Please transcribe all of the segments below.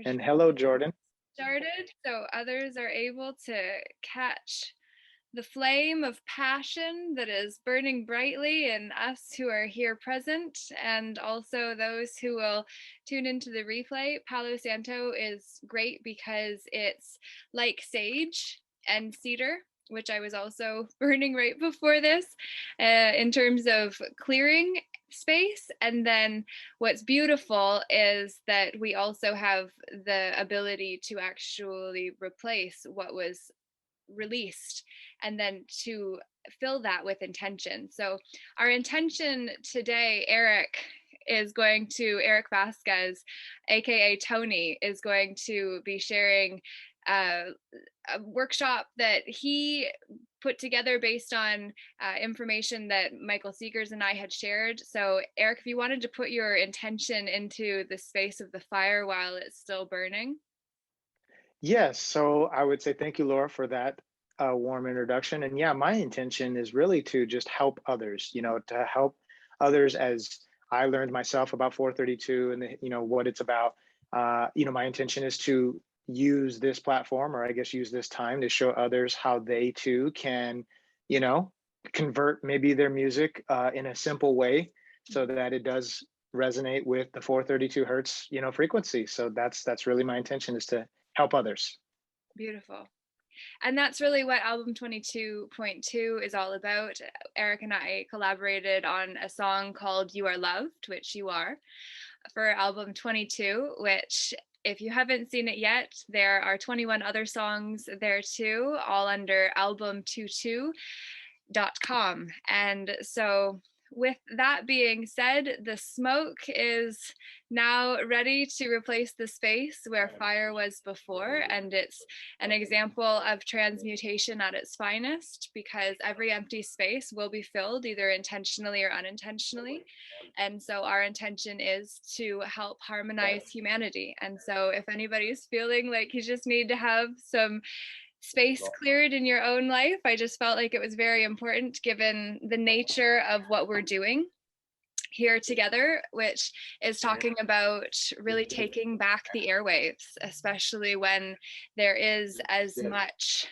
And hello, Jordan. Started so others are able to catch the flame of passion that is burning brightly in us who are here present, and also those who will tune into the replay. Palo Santo is great because it's like sage and cedar, which I was also burning right before this, in terms of clearing space. And then what's beautiful is that we also have the ability to actually replace what was released and then to fill that with intention. So our intention today, Eric Vasquez, aka Tony, is going to be sharing a workshop that he put together based on information that Michael Seegers and I had shared. So Eric, if you wanted to put your intention into the space of the fire while it's still burning. Yes, so I would say thank you, Laura, for that warm introduction. And yeah, my intention is really to just help others, to help others as I learned myself about 432 and what it's about. My intention is to use this platform, or I guess use this time to show others how they too can, convert maybe their music in a simple way so that it does resonate with the 432 hertz, frequency. So that's really my intention, is to help others. Beautiful. And that's really what album 22.2 is all about. Eric and I collaborated on a song called You Are Loved, which you are, for album 22, which if you haven't seen it yet, there are 21 other songs there too, all under album22.com. And so with that being said, the smoke is now ready to replace the space where fire was before. And it's an example of transmutation at its finest, because every empty space will be filled either intentionally or unintentionally. And so our intention is to help harmonize humanity. And so if anybody's feeling like you just need to have some space cleared in your own life, I just felt like it was very important, given the nature of what we're doing here together, which is talking about really taking back the airwaves, especially when there is as much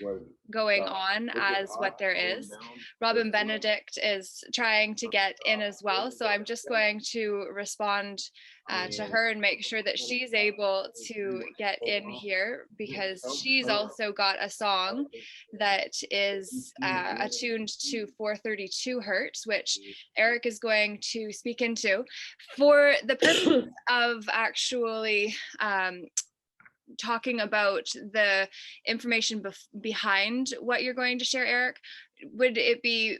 going on as what there is. Robin Benedict is trying to get in as well, so I'm just going to respond to her and make sure that she's able to get in here, because she's also got a song that is attuned to 432 hertz, which Eric is going to speak into for the purpose of actually talking about the information behind what you're going to share, Eric. Would it be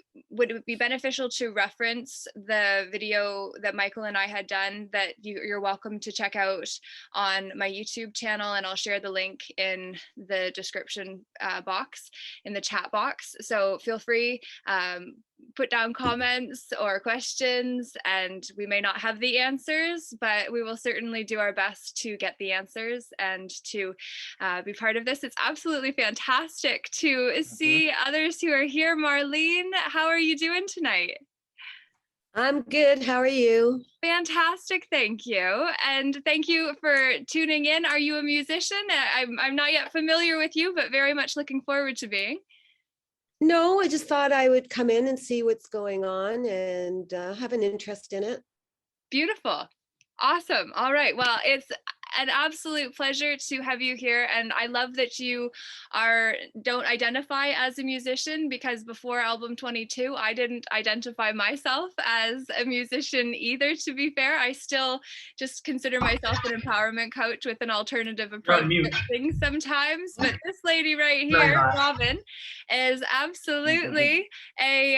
beneficial to reference the video that Michael and I had done that you're welcome to check out on my YouTube channel, and I'll share the link in the description box, in the chat box. So feel free, put down comments or questions, and we may not have the answers, but we will certainly do our best to get the answers and to be part of this. It's absolutely fantastic to see others who are here. Marlene, how are you doing tonight? I'm good. How are you? Fantastic, thank you. And thank you for tuning in. Are you a musician? I'm not yet familiar with you, but very much looking forward to being. No, I just thought I would come in and see what's going on and have an interest in it. Beautiful. Awesome. All right. Well, it's an absolute pleasure to have you here, and I love that you don't identify as a musician, because before album 22 I didn't identify myself as a musician either, to be fair. I still just consider myself an empowerment coach with an alternative approach to things sometimes, but this lady right here, Robin, is absolutely a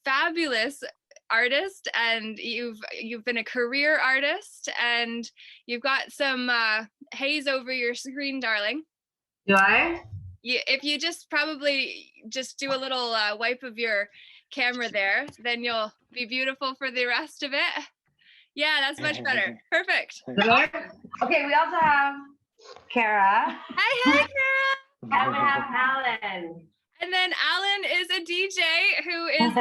fabulous artist, and you've been a career artist, and you've got some haze over your screen, darling. Do I? If you just probably just do a little wipe of your camera there, then you'll be beautiful for the rest of it. Yeah, that's much better. Perfect. Okay, we also have Kara. Hey, Kara. And we have Alan. And then Alan is a DJ who is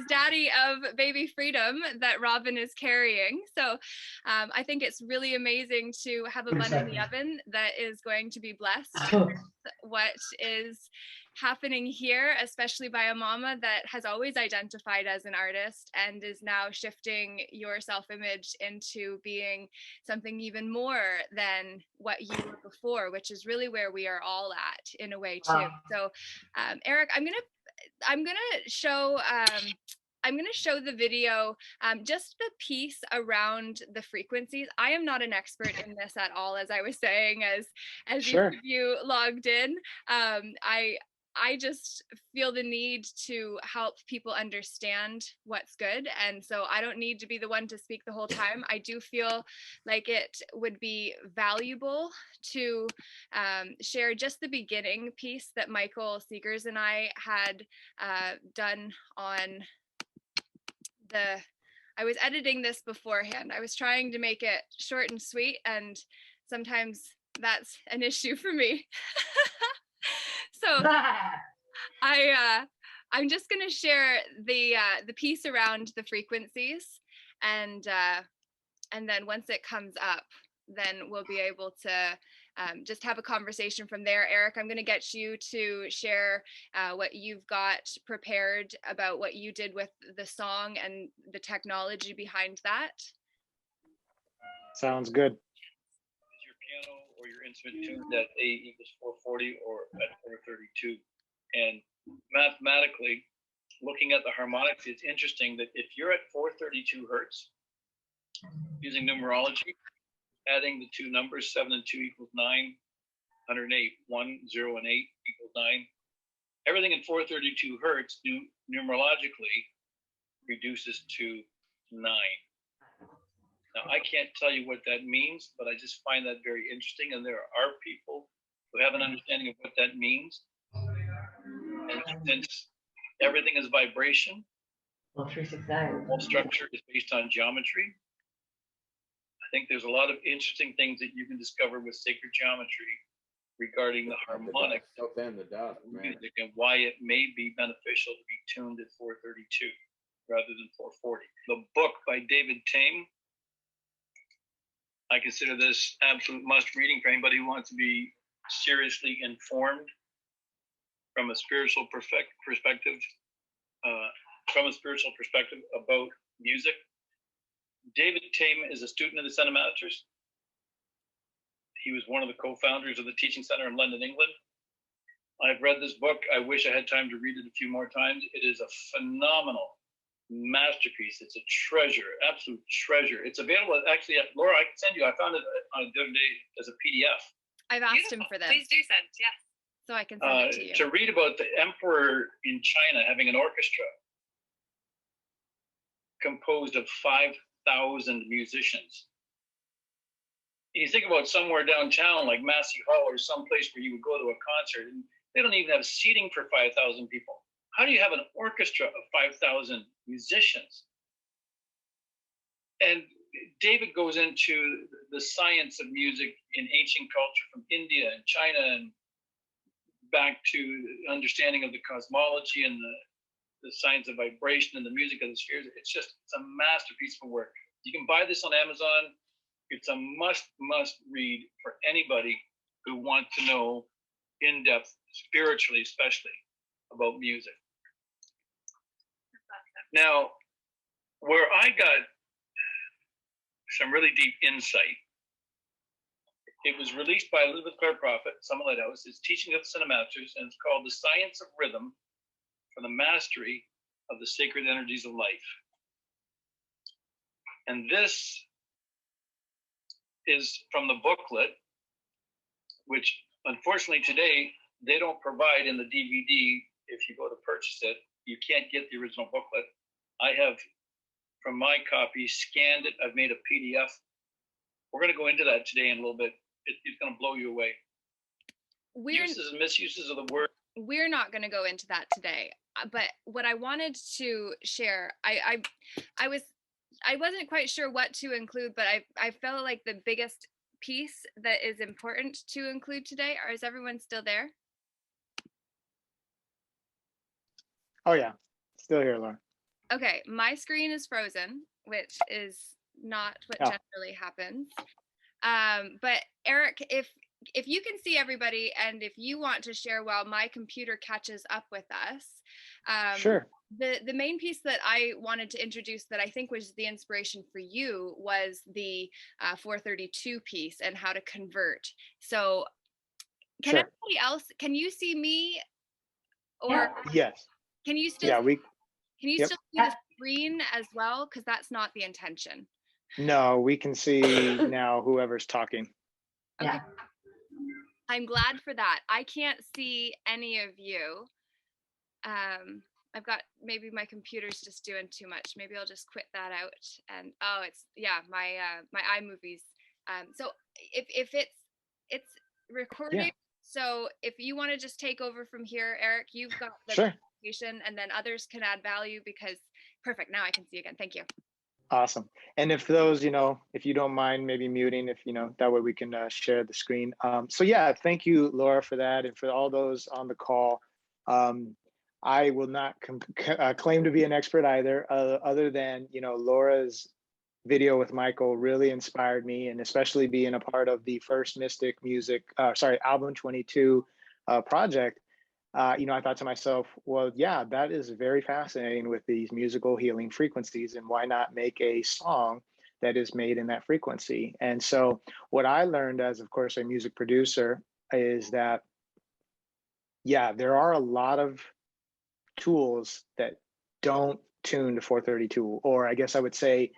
daddy of baby Freedom that Robin is carrying. So I think it's really amazing to have a bun in the oven that is going to be blessed with what is happening here, especially by a mama that has always identified as an artist and is now shifting your self-image into being something even more than what you were before, which is really where we are all at in a way too. So Eric, I'm gonna show the video, just the piece around the frequencies. I am not an expert in this at all, as I was saying, as Sure. you logged in. I just feel the need to help people understand what's good. And so I don't need to be the one to speak the whole time. I do feel like it would be valuable to share just the beginning piece that Michael Seegers and I had done on I was editing this beforehand. I was trying to make it short and sweet, and sometimes that's an issue for me. So I'm just going to share the piece around the frequencies, and then once it comes up, then we'll be able to just have a conversation from there. Eric, I'm going to get you to share what you've got prepared about what you did with the song and the technology behind that. Sounds good. Is your piano or your instrument tuned at A equals 440 or at 432? And mathematically, looking at the harmonics, it's interesting that if you're at 432 hertz, using numerology, adding the two numbers, 7 and 2 equals 9, 108, 1, 0, and 8 equals 9. Everything in 432 hertz numerologically reduces to 9. Now, I can't tell you what that means, but I just find that very interesting. And there are people who have an understanding of what that means. And since everything is vibration, Well, 369. all structure is based on geometry, I think there's a lot of interesting things that you can discover with sacred geometry regarding the harmonics of music and why it may be beneficial to be tuned at 432 rather than 440. The book by David Tame, I consider this absolute must reading for anybody who wants to be seriously informed from a spiritual perspective, about music. David Tame is a student of the Center Masters. He was one of the co-founders of the Teaching Center in London, England. I've read this book. I wish I had time to read it a few more times. It is a phenomenal masterpiece. It's a treasure, absolute treasure. It's available actually at Laura. I can send you. I found it on the other day as a PDF. I've asked him for this. Please do send, yes. So I can send it to you. To read about the emperor in China having an orchestra composed of 5,000 musicians. You think about somewhere downtown like Massey Hall or someplace where you would go to a concert, and they don't even have seating for 5,000 people. How do you have an orchestra of 5,000 musicians? And David goes into the science of music in ancient culture from India and China and back to understanding of the cosmology and the science of vibration and the music of the spheres. It's a masterpiece of work. You can buy this on Amazon. It's a must read for anybody who wants to know in depth, spiritually especially, about music. Now, where I got some really deep insight, it was released by Elizabeth Clare Prophet, Summit Lighthouse. It's Teaching of the Center Masters, and it's called The Science of Rhythm for the Mastery of the Sacred Energies of Life. And this is from the booklet, which unfortunately today they don't provide in the DVD. If you go to purchase it, you can't get the original booklet. I have, from my copy, scanned it. I've made a PDF. We're going to go into that today in a little bit. It's going to blow you away. Uses and misuses of the word. We're not going to go into that today. But what I wanted to share, I wasn't quite sure what to include, but I felt like the biggest piece that is important to include today. Is everyone still there? Oh yeah, still here, Laura. Okay, my screen is frozen, which is not what Oh, generally happens. But Eric, if you can see everybody and if you want to share while my computer catches up with us, sure. the main piece that I wanted to introduce that I think was the inspiration for you was the 432 piece and how to convert. So can Sure. everybody else, can you see me, or Yeah. Yes. can you still Yeah, can you yep. still see the screen as well? Because that's not the intention. No, we can see now whoever's talking. Okay. Yeah. I'm glad for that. I can't see any of you. I've got, maybe my computer's just doing too much. Maybe I'll just quit that out. And oh, it's, yeah, my iMovies. So if it's recording. Yeah, So if you want to just take over from here, Eric, you've got the sure. presentation, and then others can add value because perfect. Now I can see again. Thank you. Awesome. And if those, if you don't mind maybe muting, if, that way we can share the screen. So yeah, thank you, Laura, for that. And for all those on the call, I will not claim to be an expert either, other than, Laura's video with Michael really inspired me, and especially being a part of the first Mystic Music, album 22 project. I thought to myself, well, yeah, that is very fascinating with these musical healing frequencies, and why not make a song that is made in that frequency? And so, what I learned as, of course, a music producer is that, yeah, there are a lot of tools that don't tune to 432, or I guess I would say,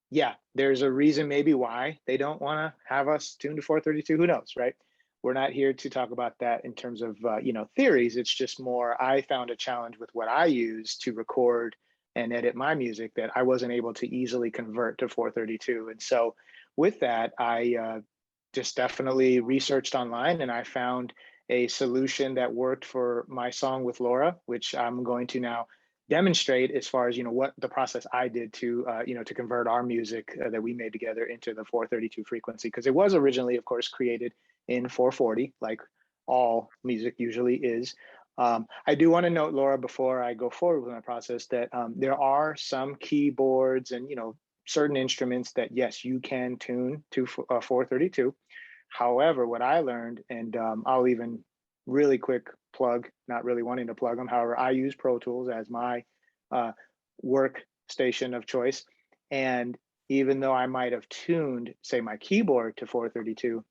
yeah, there's a reason maybe why they don't want to have us tune to 432. Who knows, right? We're not here to talk about that in terms of theories. It's just more, I found a challenge with what I use to record and edit my music that I wasn't able to easily convert to 432. And so with that, I just definitely researched online, and I found a solution that worked for my song with Laura, which I'm going to now demonstrate as far as what the process I did to to convert our music that we made together into the 432 frequency, because it was originally, of course, created in 440, like all music usually is. I do want to note, Laura, before I go forward with my process, that there are some keyboards and certain instruments that, yes, you can tune to 432. However, what I learned, and I'll even really quick plug, not really wanting to plug them. However, I use Pro Tools as my workstation of choice. And even though I might have tuned, say, my keyboard to 432,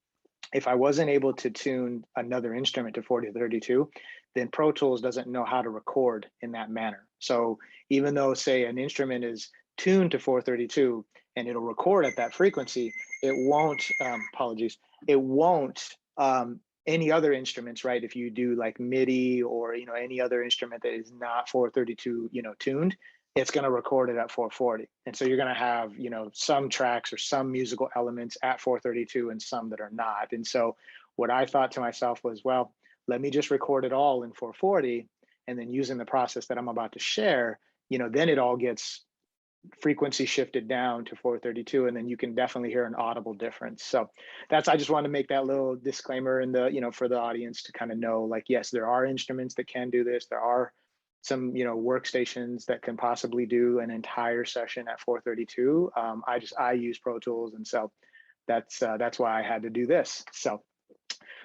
if I wasn't able to tune another instrument to 432, then Pro Tools doesn't know how to record in that manner. So even though, say, an instrument is tuned to 432 and it'll record at that frequency, it won't, apologies, it won't any other instruments, right? If you do like MIDI or any other instrument that is not 432 tuned, it's going to record it at 440. And so you're going to have some tracks or some musical elements at 432 and some that are not. And so what I thought to myself was, well, let me just record it all in 440, and then using the process that I'm about to share, then it all gets frequency shifted down to 432, and then you can definitely hear an audible difference. So I just wanted to make that little disclaimer in the for the audience to kind of know, like, yes, there are instruments that can do this. There are some workstations that can possibly do an entire session at 432. I use Pro Tools, and so that's why I had to do this. So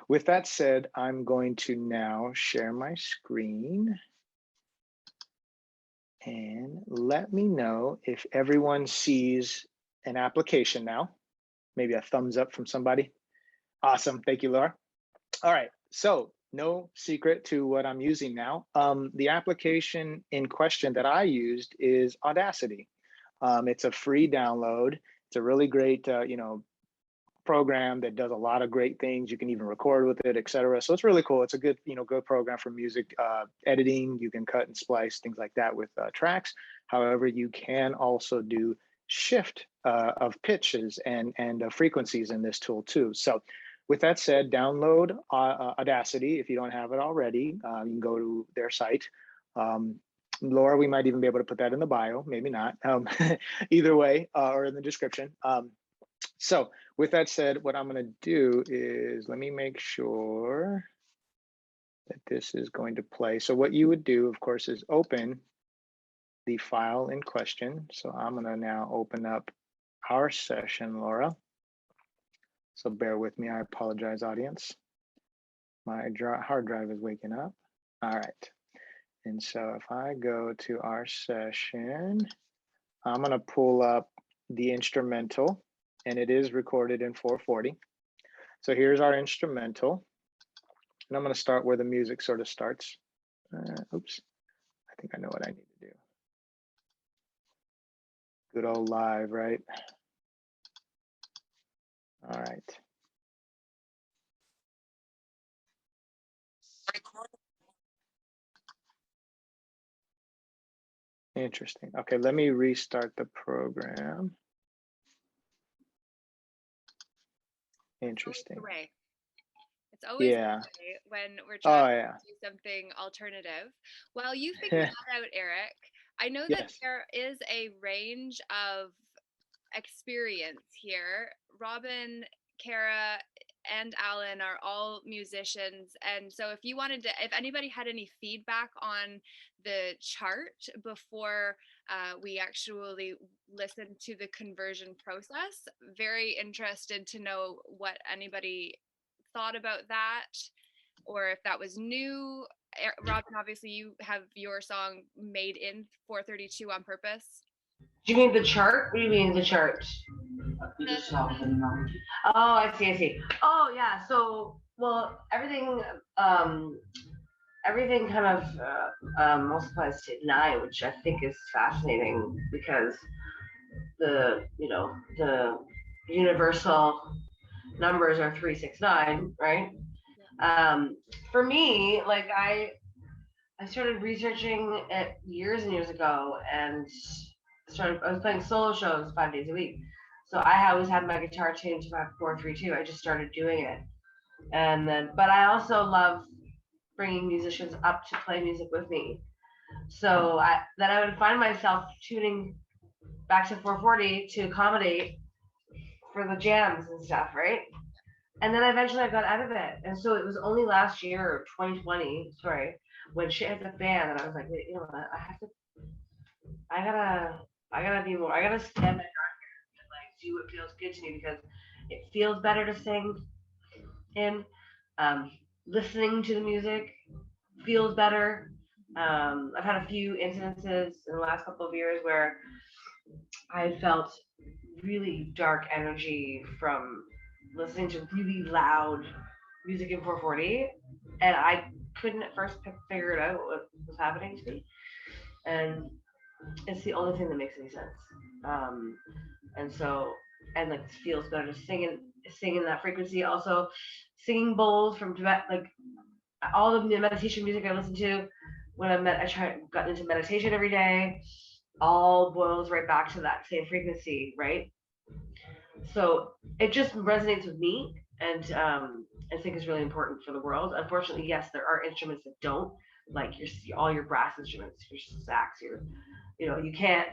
with that said, I'm going to now share my screen. And let me know if everyone sees an application now. Maybe a thumbs up from somebody. Awesome. Thank you, Laura. All right. So no secret to what I'm using now. The application in question that I used is Audacity. It's a free download. It's a really great, program that does a lot of great things. You can even record with it, etc. So it's really cool. It's a good, good program for music editing. You can cut and splice things like that with tracks. However, you can also do shift of pitches and frequencies in this tool too. So with that said, download Audacity if you don't have it already. You can go to their site. Laura, we might even be able to put that in the bio, maybe not. Either way, or in the description. So with that said, what I'm going to do is, let me make sure that this is going to play. So what you would do, of course, is open the file in question. So I'm gonna now open up our session, Laura. So bear with me, I apologize, audience. My hard drive is waking up. All right, and so if I go to our session, I'm gonna pull up the instrumental, and it is recorded in 440. So here's our instrumental, and I'm gonna start where the music sort of starts. Oops, I think I know what I need to do. Good old live, right? All right. Interesting. Okay, let me restart the program. Interesting. It's always Yeah. when we're trying yeah. to do something alternative. While you figure that out, Eric, I know that Yes. there is a range of experience here. Robin, Kara, and Alan are all musicians, and so if you wanted to, if anybody had any feedback on the chart before we actually listened to the conversion process, very interested to know what anybody thought about that, or if that was new. Robin, obviously you have your song made in 432 on purpose. Do you mean the chart? What do you mean the chart? Oh, I see. Oh, yeah. So, well, everything kind of multiplies to 9, which I think is fascinating because the universal numbers are 369, right? For me, like I started researching it years and years ago, and I was playing solo shows 5 days a week. So I always had my guitar tuned to my 432. I just started doing it. And then, but I also love bringing musicians up to play music with me. So I would find myself tuning back to 440 to accommodate for the jams and stuff, right? And then eventually I got out of it. And so it was only last year, 2020, when shit hit the fan, and I was like, wait, you know what? I gotta be more. I gotta stand my ground here and like do what feels good to me, because it feels better to sing in. Listening to the music feels better. I've had a few incidences in the last couple of years where I felt really dark energy from listening to really loud music in 440, and I couldn't at first figure it out what was happening to me, and it's the only thing that makes any sense. And like it feels better to sing in that frequency. Also, singing bowls from Tibet, like all of the meditation music I listen to when I got into meditation every day, all boils right back to that same frequency, right? So it just resonates with me, and I think is really important for the world. Unfortunately, yes, there are instruments that don't, like all your brass instruments, your sax, you can't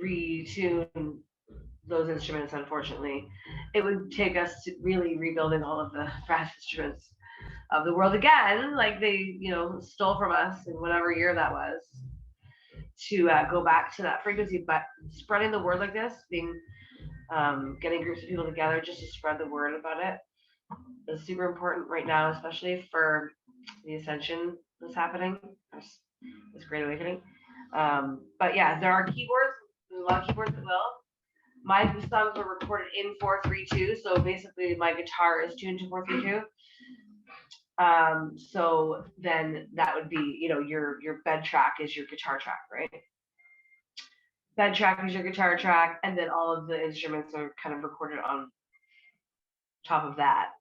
retune those instruments. Unfortunately, it would take us to really rebuilding all of the brass instruments of the world again, like they stole from us in whatever year that was, to go back to that frequency. But spreading the word like this, getting groups of people together just to spread the word about it is super important right now, especially for the ascension that's happening, this great awakening. But yeah, there are keyboards. There's a lot of keyboards that will. My songs were recorded in 432, so basically my guitar is tuned to 432. So then that would be, your bed track is your guitar track, right? Bed track is your guitar track, and then all of the instruments are kind of recorded on top of that.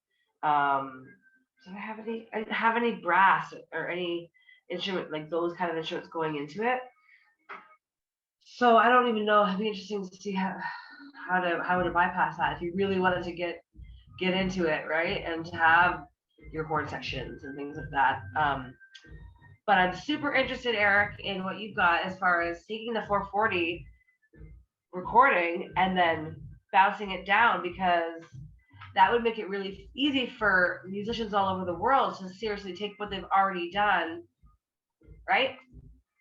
Do I have any brass or any instrument, like those kind of instruments going into it? So I don't even know. It'd be interesting to see how to bypass that if you really wanted to get into it, right? And to have your horn sections and things like that. But I'm super interested, Eric, in what you've got as far as taking the 440 recording and then bouncing it down, because that would make it really easy for musicians all over the world to seriously take what they've already done, right?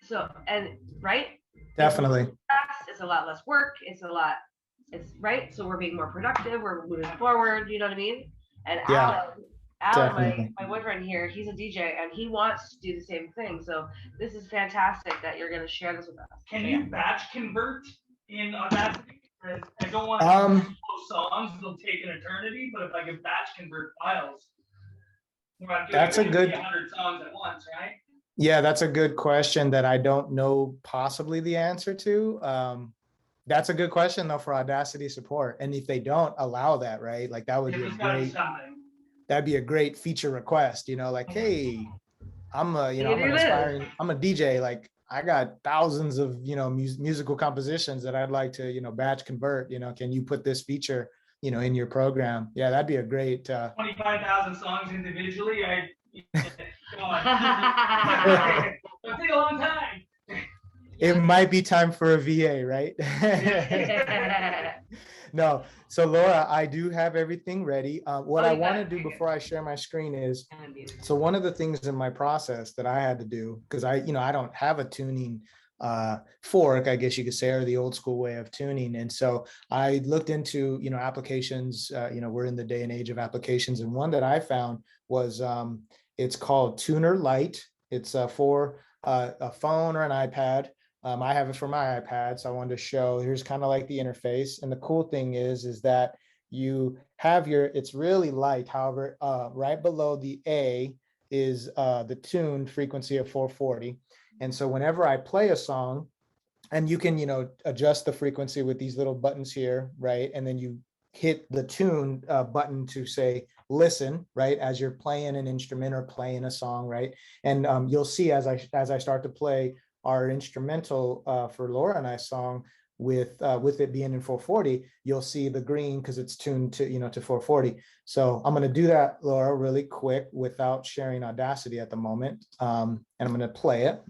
So, and right? Definitely. It's a lot less work. It's right. So we're being more productive. We're moving forward. You know what I mean? And Yeah, Alan, definitely. my boyfriend here, he's a DJ and he wants to do the same thing. So this is fantastic that you're going to share this with us. Can you batch convert in Audacity? I don't want to songs, they'll take an eternity, but if I can batch convert files, where I'm doing That's a good 100 songs at once, right? Yeah, that's a good question that I don't know possibly the answer to. That's a good question though for Audacity support. And if they don't allow that, right? Like that would be that'd be a great feature request, like, hey, I'm a DJ. Like I got thousands of, musical compositions that I'd like to, batch convert, can you put this feature, in your program? Yeah, that'd be a great 25,000 songs individually. It'll take a long time. It might be time for a VA, right? No. So Laura, I do have everything ready. What I want to do before I share my screen is, so one of the things in my process that I had to do, because I don't have a tuning fork, I guess you could say, or the old school way of tuning. And so I looked into, applications, we're in the day and age of applications. And one that I found was, it's called Tuner Lite. It's for a phone or an iPad. I have it for my iPad, so I wanted to show, here's kind of like the interface. And the cool thing is that you have it's really light. However, right below the A is the tune frequency of 440. And so whenever I play a song, and you can, adjust the frequency with these little buttons here, right? And then you hit the tune button to say, listen, right? As you're playing an instrument or playing a song, right? And you'll see as I start to play our instrumental for Laura and I's song with it being in 440, you'll see the green because it's tuned to, to 440. So I'm going to do that, Laura, really quick without sharing Audacity at the moment. And I'm going to play it.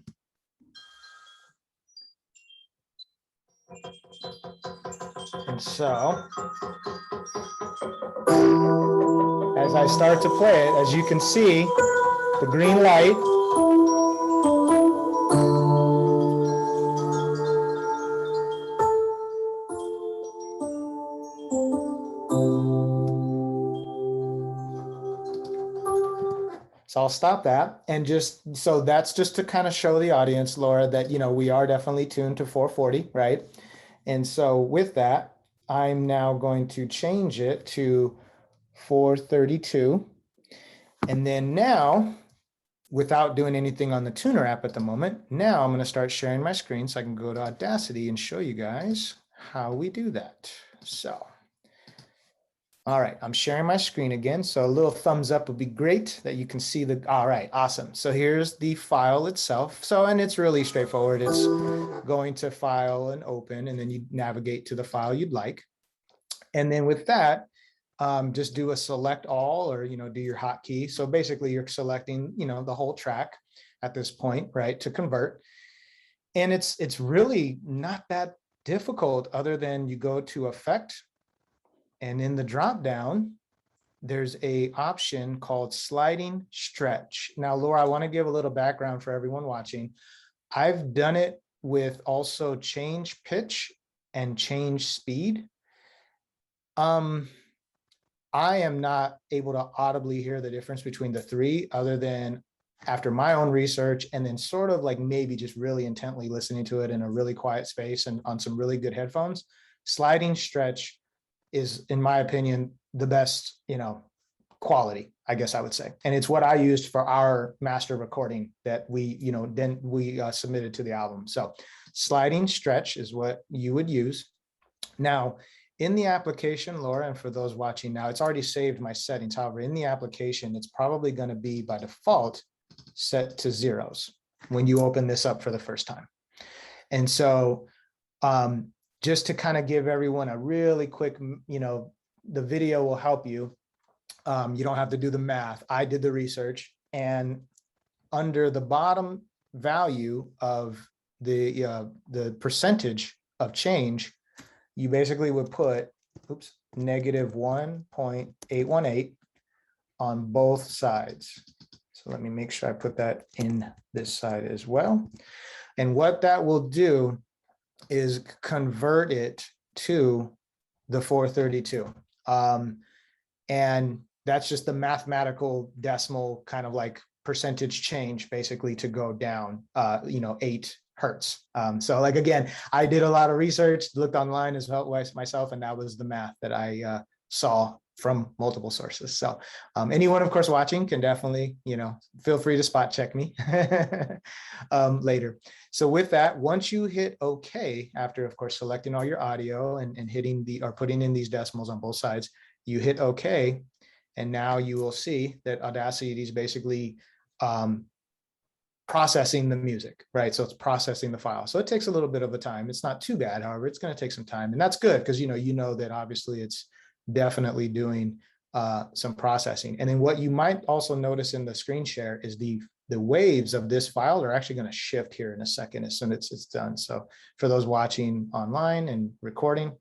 And so as I start to play it, as you can see, the green light. So I'll stop that. And so that's just to kind of show the audience, Laura, that, we are definitely tuned to 440, right? And so with that, I'm now going to change it to 432. And then now, without doing anything on the tuner app at the moment, now I'm going to start sharing my screen so I can go to Audacity and show you guys how we do that. So, all right, I'm sharing my screen again. So a little thumbs up would be great that you can see all right, awesome. So here's the file itself. So, and it's really straightforward. It's going to file and open, and then you navigate to the file you'd like. And then with that, just do a select all, or, do your hotkey. So basically you're selecting, the whole track at this point, right, to convert. And it's really not that difficult, other than you go to Effect, and in the drop down, there's a option called sliding stretch. Now, Laura, I want to give a little background for everyone watching. I've done it with also change pitch and change speed. I am not able to audibly hear the difference between the three, other than after my own research, and then sort of like maybe just really intently listening to it in a really quiet space and on some really good headphones. Sliding stretch is, in my opinion, the best, quality, I guess I would say. And it's what I used for our master recording that we, then we submitted to the album. So sliding stretch is what you would use. Now, in the application, Laura, and for those watching now, it's already saved my settings. However, in the application, it's probably going to be by default set to zeros when you open this up for the first time. And so just to kind of give everyone a really quick, the video will help you. You don't have to do the math. I did the research, and under the bottom value of the percentage of change, you basically would put, negative 1.818 on both sides. So let me make sure I put that in this side as well. And what that will do is convert it to the 432. And that's just the mathematical decimal kind of like percentage change basically to go down, 8 hertz. So like, again, I did a lot of research, looked online as well myself, and that was the math that I saw from multiple sources. So anyone, of course, watching can definitely, feel free to spot check me later. So with that, once you hit OK, after, of course, selecting all your audio and hitting putting in these decimals on both sides, you hit OK. And now you will see that Audacity is basically processing the music, right? So it's processing the file. So it takes a little bit of a time. It's not too bad. However, it's going to take some time, and that's good because, you know that obviously it's definitely doing some processing. And then what you might also notice in the screen share is the waves of this file are actually going to shift here in a second as soon as it's done. So for those watching online and recording,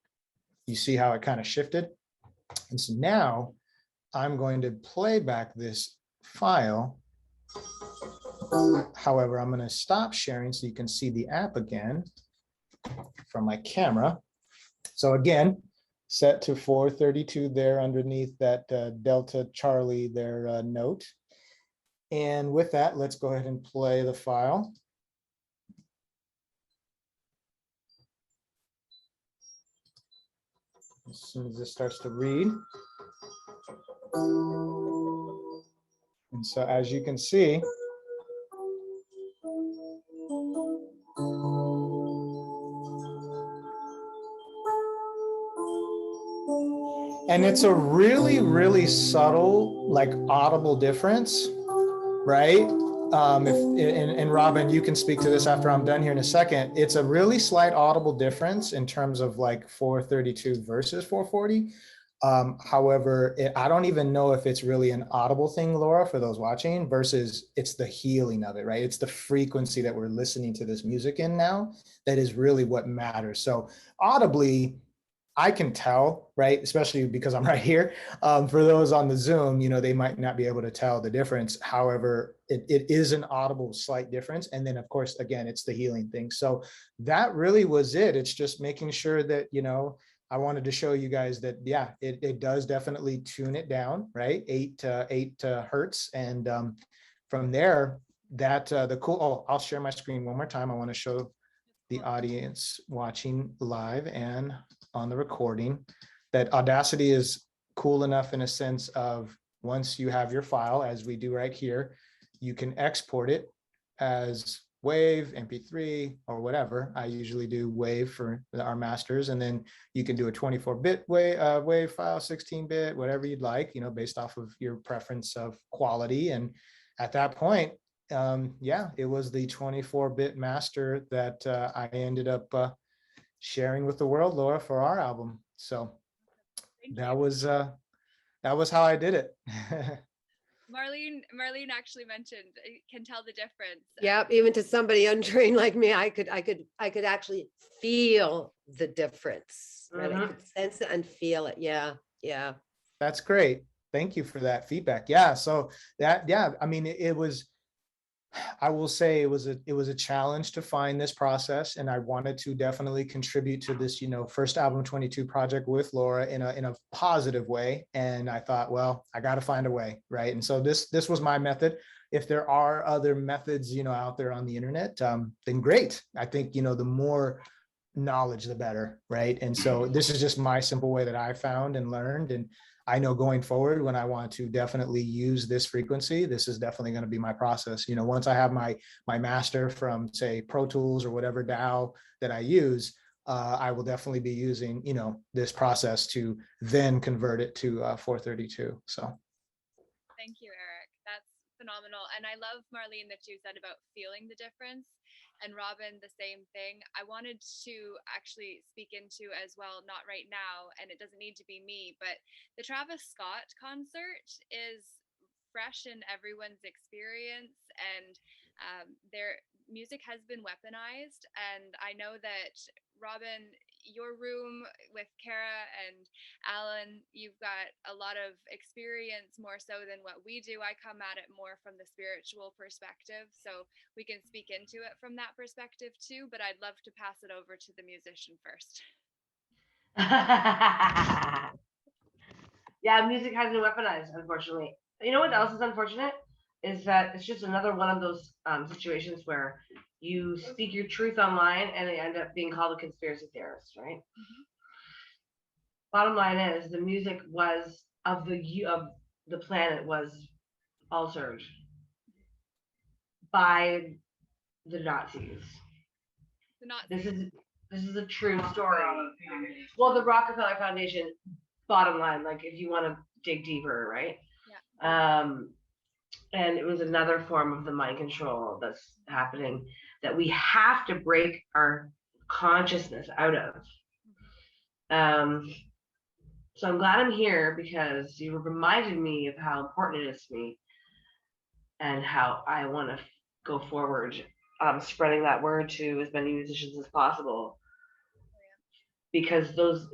you see how it kind of shifted. And so now I'm going to play back this file. However, I'm going to stop sharing so you can see the app again from my camera. So again, set to 432 there underneath that Delta Charlie there note. And with that, let's go ahead and play the file. As soon as this starts to read. And so as you can see, and it's a really, really subtle, like audible difference, right? And Robin, you can speak to this after I'm done here in a second. It's a really slight audible difference in terms of like 432 versus 440. However, I don't even know if it's really an audible thing, Laura, for those watching, versus it's the healing of it, right? It's the frequency that we're listening to this music in now that is really what matters. So audibly, I can tell, right? Especially because I'm right here. For those on the Zoom, they might not be able to tell the difference. However, it is an audible slight difference. And then, of course, again, it's the healing thing. So that really was it. It's just making sure that, I wanted to show you guys that, yeah, it does definitely tune it down, right? 8 hertz. And from there, I'll share my screen one more time. I want to show the audience watching live and on the recording that Audacity is cool enough in a sense of once you have your file, as we do right here, you can export it as WAV, MP3, or whatever. I usually do WAV for our masters, and then you can do a 24-bit WAV file, 16-bit, whatever you'd like, based off of your preference of quality. And at that point, yeah, it was the 24-bit master that I ended up sharing with the world, Laura, for our album. So that was how I did it. Marlene actually mentioned can tell the difference. Yeah, even to somebody untrained like me, I could actually feel the difference. Right? I could sense it and feel it. Yeah. That's great. Thank you for that feedback. Yeah. So I mean, it was. I will say it was a challenge to find this process, and I wanted to definitely contribute to this, first album 22 project with Laura in a positive way. And I thought, well, I got to find a way, right? And so this was my method. If there are other methods, out there on the internet, then great. I think, the more knowledge, the better, right? And so this is just my simple way that I found and learned. And I know going forward, when I want to definitely use this frequency, this is definitely going to be my process. Once I have my master from, say, Pro Tools or whatever DAW that I use, I will definitely be using, this process to then convert it to 432. So. Thank you, Eric. That's phenomenal. And I love, Marlene, that you said about feeling the difference. And Robin, the same thing. I wanted to actually speak into as well, not right now, and it doesn't need to be me, but the Travis Scott concert is fresh in everyone's experience, and their music has been weaponized. And I know that, Robin, your room with Kara and Alan, you've got a lot of experience more so than what we do. I come at it more from the spiritual perspective, so we can speak into it from that perspective too, but I'd love to pass it over to the musician first. Yeah, music has been weaponized, unfortunately. You know what else is unfortunate? Is that it's just another one of those situations where you speak your truth online and it end up being called a conspiracy theorist, right? Mm-hmm. Bottom line is the music was of the planet was altered by the Nazis. This is a true story. Well, the Rockefeller Foundation, bottom line, like if you want to dig deeper, right? Yeah. And it was another form of the mind control that's happening that we have to break our consciousness out of. So I'm glad I'm here because you reminded me of how important it is to me and how I want to go forward, spreading that word to as many musicians as possible. Because those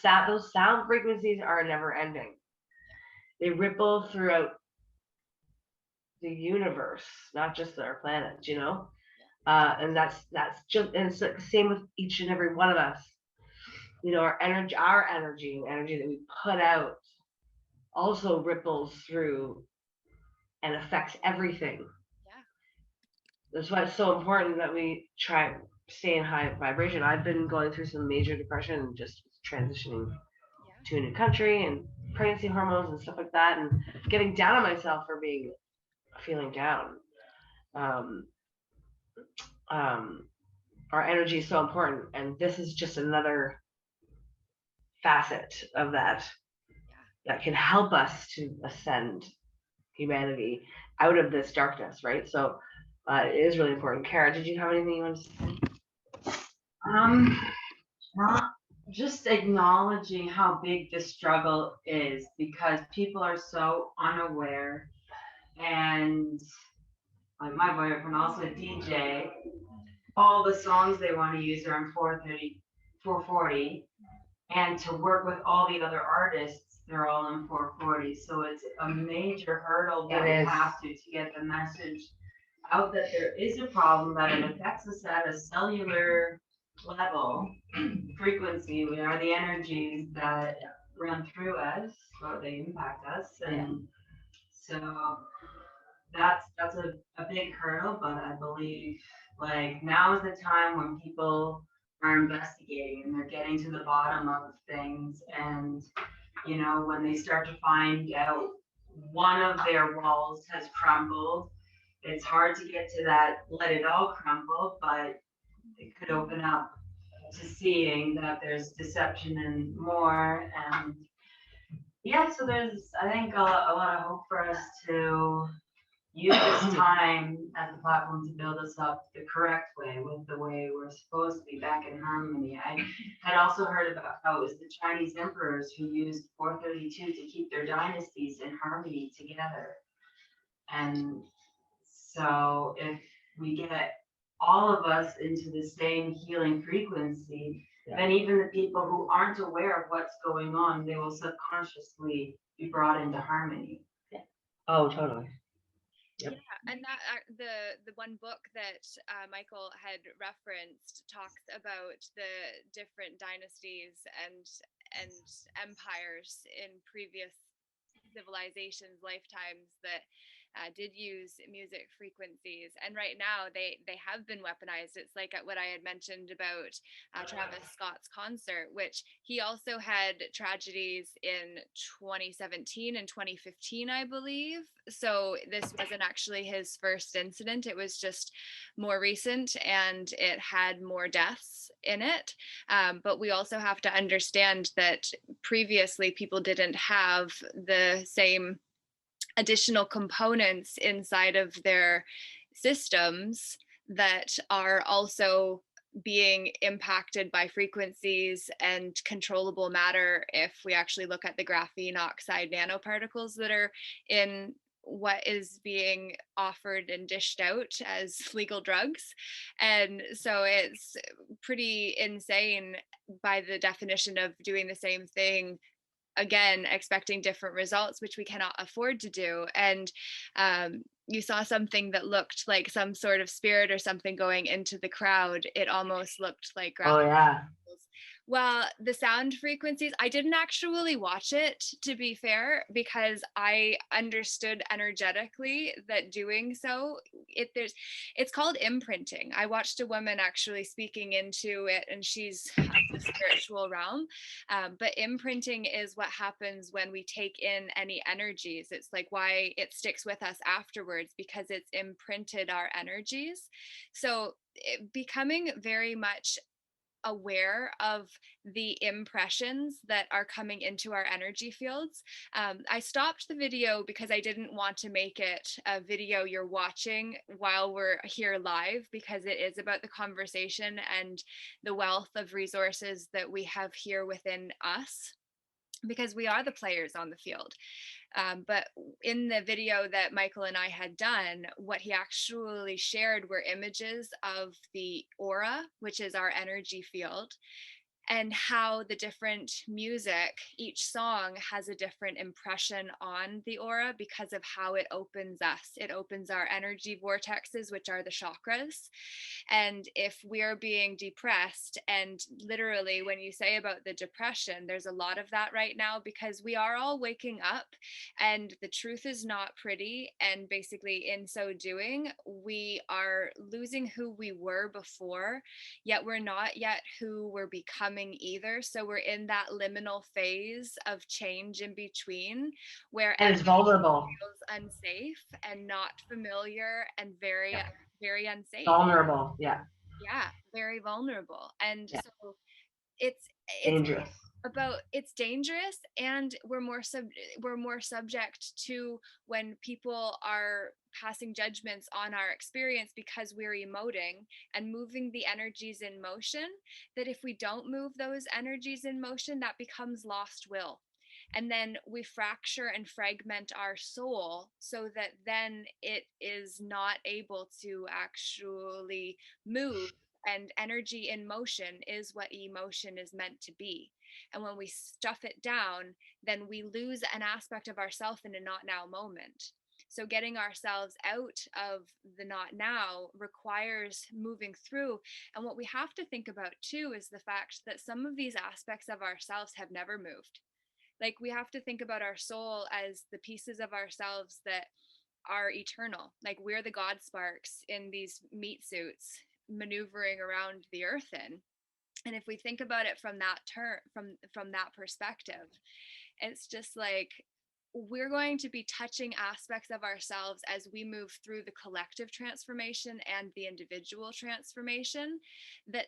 sound frequencies are never ending. They ripple throughout the universe, not just our planet, you know. And that's just, and it's the same with each and every one of us. You know, our energy that we put out also ripples through and affects everything. Yeah. That's why it's so important that we try stay in high vibration. I've been going through some major depression and just transitioning to a new country and pregnancy hormones and stuff like that, and getting down on myself for feeling down. Our energy is so important, and this is just another facet of that can help us to ascend humanity out of this darkness, right? So it is really important. Kara, did you have anything you wanted to say? Not just acknowledging how big the struggle is, because people are so unaware, and like my boyfriend, also a DJ, all the songs they want to use are in 430, 440, and to work with all the other artists, they're all in 440. So it's a major hurdle that we have to get the message out that there is a problem, that it affects us at a cellular level, frequency. We are the energies that run through us, so they impact us, and so that's a big hurdle. But I believe like now is the time when people are investigating and they're getting to the bottom of things, and you know, when they start to find out one of their walls has crumbled, it's hard to get to that let it all crumble, but it could open up to seeing that there's deception and more. And yeah, so there's, I think, a lot of hope for us to use this time as a platform to build us up the correct way, with the way we're supposed to be back in harmony. I had also heard about how it was the Chinese emperors who used 432 to keep their dynasties in harmony together. And so if we get all of us into the same healing frequency, then even the people who aren't aware of what's going on, they will subconsciously be brought into harmony. Oh, totally. Yep. Yeah, and that the one book that Michael had referenced talks about the different dynasties and empires in previous civilizations, lifetimes that did use music frequencies, and right now they have been weaponized. It's like what I had mentioned about Travis Scott's concert, which he also had tragedies in 2017 and 2015, I believe. So this wasn't actually his first incident. It was just more recent, and it had more deaths in it. But we also have to understand that previously people didn't have the same additional components inside of their systems that are also being impacted by frequencies and controllable matter. If we actually look at the graphene oxide nanoparticles that are in what is being offered and dished out as legal drugs. And so it's pretty insane by the definition of doing the same thing again, expecting different results, which we cannot afford to do. And you saw something that looked like some sort of spirit or something going into the crowd. It almost looked like Oh yeah. well, the sound frequencies, I didn't actually watch it, to be fair, because I understood energetically that doing so, it's called imprinting. I watched a woman actually speaking into it, and she's of the spiritual realm. But imprinting is what happens when we take in any energies. It's like why it sticks with us afterwards, because it's imprinted our energies. So becoming very much aware of the impressions that are coming into our energy fields. I stopped the video because I didn't want to make it a video you're watching while we're here live, because it is about the conversation and the wealth of resources that we have here within us, because we are the players on the field. But in the video that Michael and I had done, what he actually shared were images of the aura, which is our energy field, and how the different music, each song has a different impression on the aura because of how it opens us. It opens our energy vortexes, which are the chakras. And if we're being depressed, and literally when you say about the depression, there's a lot of that right now, because we are all waking up and the truth is not pretty. And basically in so doing, we are losing who we were before, yet we're not yet who we're becoming either. So we're in that liminal phase of change in between, where And it's vulnerable. feels unsafe and not familiar and very very unsafe. Vulnerable. Yeah. Yeah, very vulnerable. And so it's Dangerous. it's dangerous, and we're more subject to when people are passing judgments on our experience, because we're emoting and moving the energies in motion, that if we don't move those energies in motion, that becomes lost will. And then we fracture and fragment our soul, so that then it is not able to actually move. And energy in motion is what emotion is meant to be. And when we stuff it down, then we lose an aspect of ourself in a not now moment. So getting ourselves out of the not now requires moving through. And what we have to think about too is the fact that some of these aspects of ourselves have never moved. Like, we have to think about our soul as the pieces of ourselves that are eternal. Like, we're the God sparks in these meat suits maneuvering around the earth in. And if we think about it from that from that perspective, it's just like we're going to be touching aspects of ourselves as we move through the collective transformation and the individual transformation, that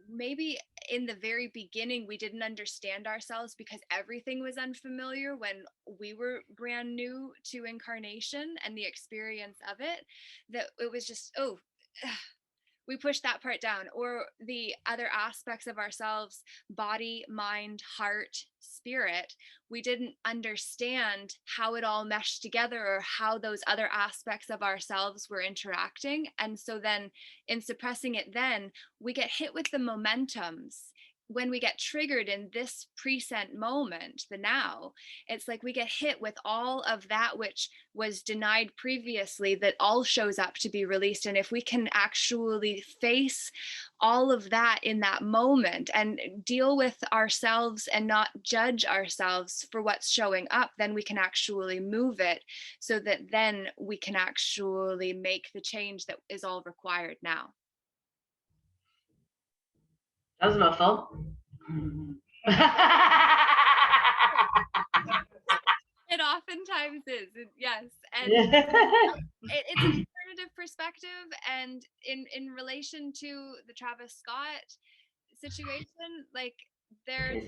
maybe in the very beginning we didn't understand ourselves because everything was unfamiliar when we were brand new to incarnation and the experience of it, that it was just we push that part down. Or the other aspects of ourselves, body, mind, heart, spirit, we didn't understand how it all meshed together, or how those other aspects of ourselves were interacting. And so then in suppressing it, then we get hit with the momentums. When we get triggered in this present moment, the now, it's like we get hit with all of that which was denied previously, that all shows up to be released. And if we can actually face all of that in that moment and deal with ourselves and not judge ourselves for what's showing up, then we can actually move it, so that then we can actually make the change that is all required now. That was a mouthful. It oftentimes is, yes. And it's an alternative perspective. And in relation to the Travis Scott situation, like there's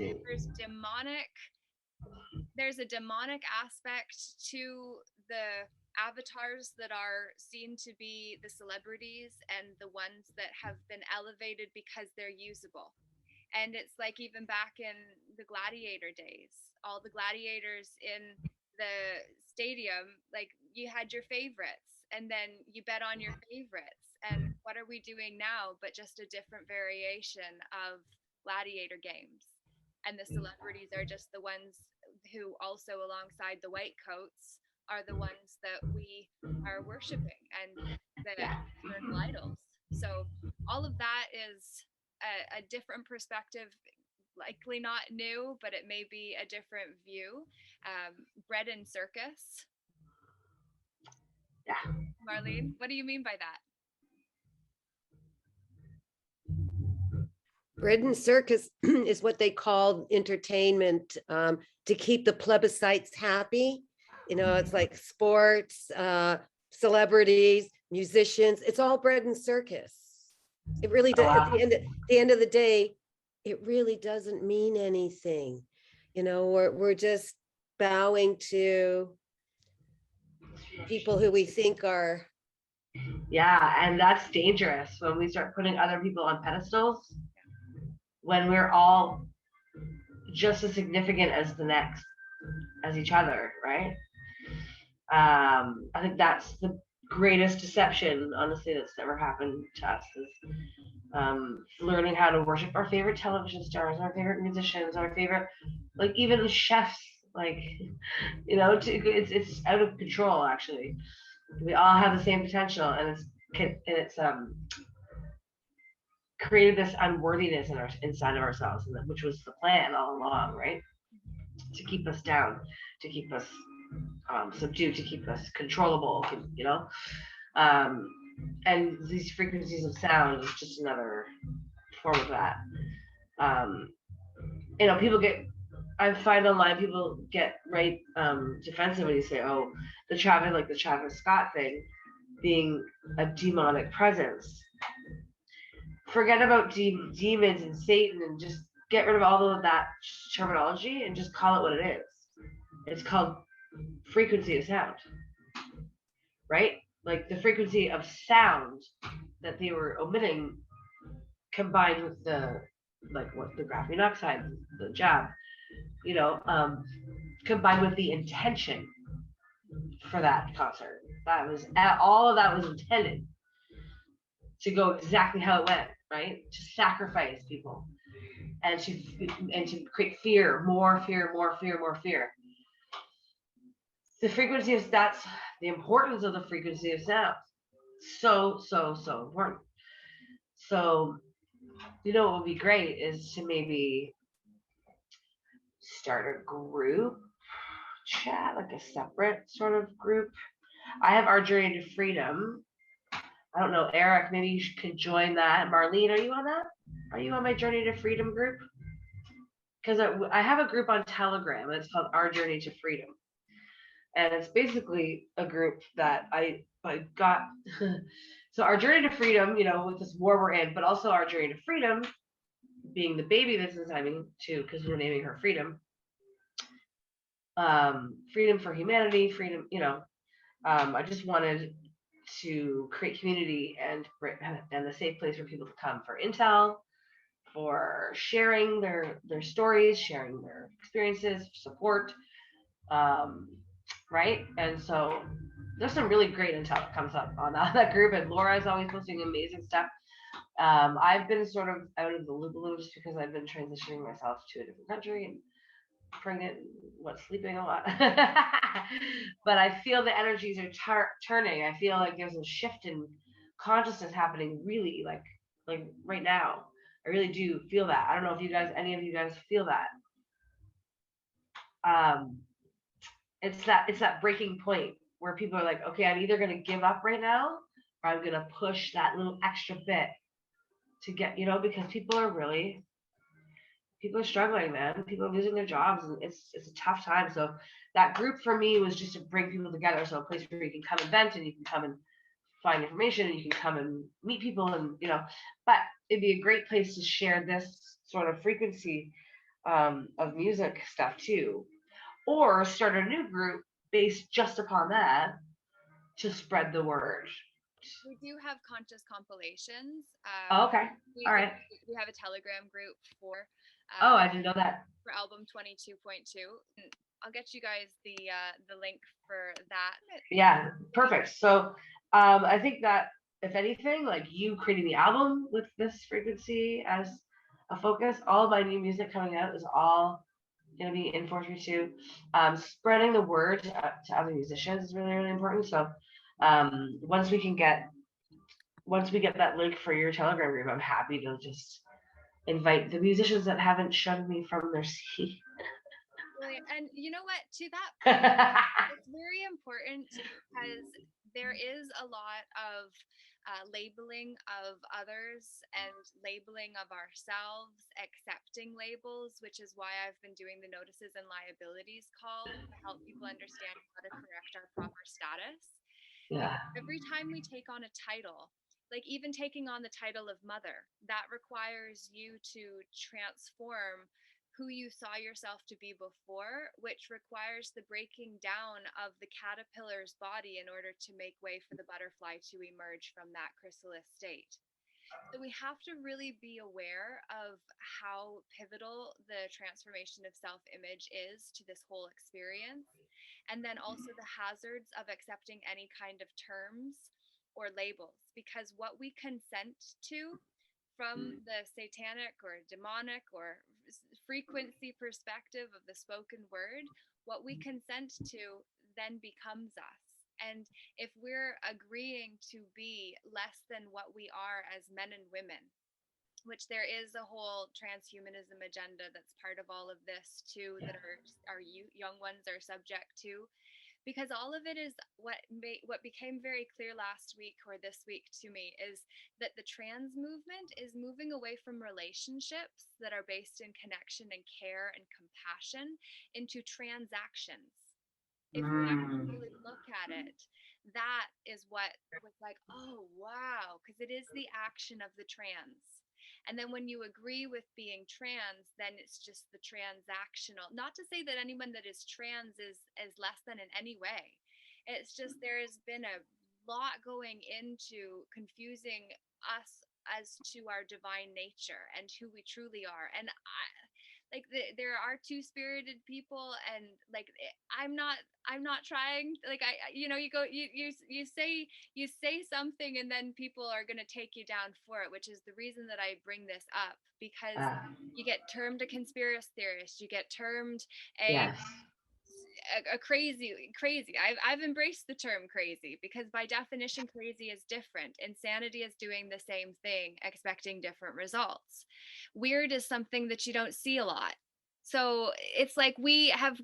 a demonic aspect to the avatars that are seen to be the celebrities and the ones that have been elevated because they're usable. And it's like, even back in the gladiator days, all the gladiators in the stadium, like you had your favorites and then you bet on your favorites. And what are we doing now but just a different variation of gladiator games? And the celebrities are just the ones who also, alongside the white coats, are the ones that we are worshiping and the external idols. So all of that is a different perspective, likely not new, but it may be a different view. Bread and circus. Yeah. Marlene, what do you mean by that? Bread and circus is what they call entertainment to keep the plebiscites happy. You know, it's like sports, celebrities, musicians. It's all bread and circus. It really does. Wow. At the end of the day, it really doesn't mean anything. You know, we're just bowing to people who we think are. Yeah, and that's dangerous when we start putting other people on pedestals, when we're all just as significant as the next, as each other, right? I think that's the greatest deception, honestly, that's ever happened to us, is learning how to worship our favorite television stars, our favorite musicians, our favorite, like even chefs, like, you know, it's out of control, actually. We all have the same potential, and it's created this unworthiness inside of ourselves, which was the plan all along, right? To keep us down, to keep us subdued, to keep us controllable, you know. And these frequencies of sound is just another form of that. You know, I find online people get right defensive when you say, oh, the Travis Scott thing being a demonic presence. Forget about demons and Satan and just get rid of all of that terminology and just call it what it is. It's called frequency of sound, right? Like the frequency of sound that they were omitting combined with the graphene oxide, the jab, you know, combined with the intention for that concert. That was all of that was intended to go exactly how it went, right? To sacrifice people and to create fear, more fear, more fear, more fear. The frequency of that's the importance of the frequency of sound. So important. So, you know, what would be great is to maybe start a group chat, like a separate sort of group. I have Our Journey to Freedom. I don't know, Eric, maybe you could join that. Marlene, are you on that? Are you on my Journey to Freedom group? Because I have a group on Telegram, and it's called Our Journey to Freedom. And it's basically a group that I got. So Our Journey to Freedom, you know, with this war we're in, but also Our Journey to Freedom being the baby that's inside me too, because we're naming her Freedom. Freedom for humanity, freedom, you know. I just wanted to create community and a safe place for people to come for intel, for sharing their stories, sharing their experiences, support, right? And so there's some really great intel that comes up on that group, and Laura is always posting amazing stuff. I've been sort of out of the loop a little just because I've been transitioning myself to a different country and pregnant, sleeping a lot. But I feel the energies are turning. I feel like there's a shift in consciousness happening really like right now. I really do feel that. I don't know if any of you guys feel that. It's that breaking point where people are like, okay, I'm either going to give up right now or I'm going to push that little extra bit to get, you know, because people are struggling, man. People are losing their jobs, and it's a tough time. So that group for me was just to bring people together. So a place where you can come and vent, and you can come and find information, and you can come and meet people, and you know. But it'd be a great place to share this sort of frequency of music stuff too, or start a new group based just upon that to spread the word. We do have conscious compilations. Okay. All right. We have a Telegram group for. I didn't know that. For album 22.2. I'll get you guys the link for that. Yeah, perfect. So I think that if anything, like you creating the album with this frequency as a focus, all of my new music coming out is all going to be in 432. Spreading the word to other musicians is really, really important. So once we get that link for your Telegram group, I'm happy to just invite the musicians that haven't shunned me from their seat. Brilliant. And you know what, to that point, it's very important because there is a lot of labeling of others and labeling of ourselves, accepting labels, which is why I've been doing the notices and liabilities call to help people understand how to correct our proper status. Yeah. Every time we take on a title, like even taking on the title of mother, that requires you to transform who you saw yourself to be before, which requires the breaking down of the caterpillar's body in order to make way for the butterfly to emerge from that chrysalis state. So we have to really be aware of how pivotal the transformation of self-image is to this whole experience. And then also the hazards of accepting any kind of terms or labels, because what we consent to from the satanic or demonic or frequency perspective of the spoken word, what we consent to then becomes us. And if we're agreeing to be less than what we are as men and women, which there is a whole transhumanism agenda that's part of all of this too, that our young ones are subject to, because all of it is what became very clear last week or this week to me is that the trans movement is moving away from relationships that are based in connection and care and compassion into transactions. If we actually look at it, that is what was like, oh wow, because it is the action of the trans. And then when you agree with being trans, then it's just the transactional. Not to say that anyone that is trans is less than in any way. It's just there has been a lot going into confusing us as to our divine nature and who we truly are. And there are two-spirited people, and like I'm not trying, like you say something and then people are going to take you down for it, which is the reason that I bring this up, because you get termed a conspiracy theorist, you get termed a crazy. I've embraced the term crazy because by definition crazy is different. Insanity is doing the same thing expecting different results. Weird is something that you don't see a lot. So it's like we have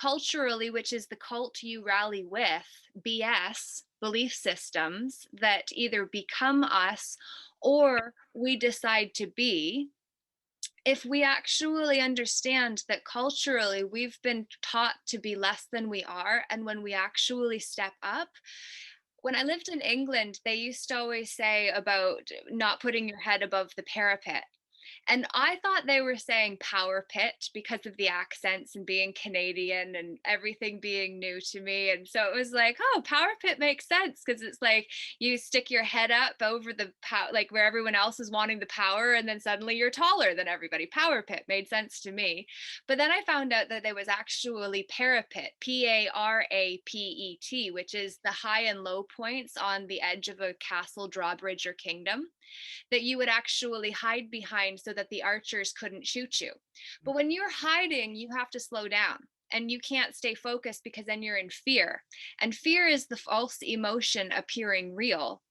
culturally, which is the cult you rally with, BS belief systems that either become us or we decide to be. If we actually understand that culturally we've been taught to be less than we are, and when we actually step up, when I lived in England, they used to always say about not putting your head above the parapet. And I thought they were saying power pit because of the accents and being Canadian and everything being new to me. And so it was like, oh, power pit makes sense because it's like you stick your head up over the like where everyone else is wanting the power, and then suddenly you're taller than everybody. Power pit made sense to me. But then I found out that there was actually parapet, Parapet, which is the high and low points on the edge of a castle, drawbridge, or kingdom that you would actually hide behind so that the archers couldn't shoot you. But when you're hiding, you have to slow down and you can't stay focused because then you're in fear. And fear is the false emotion appearing real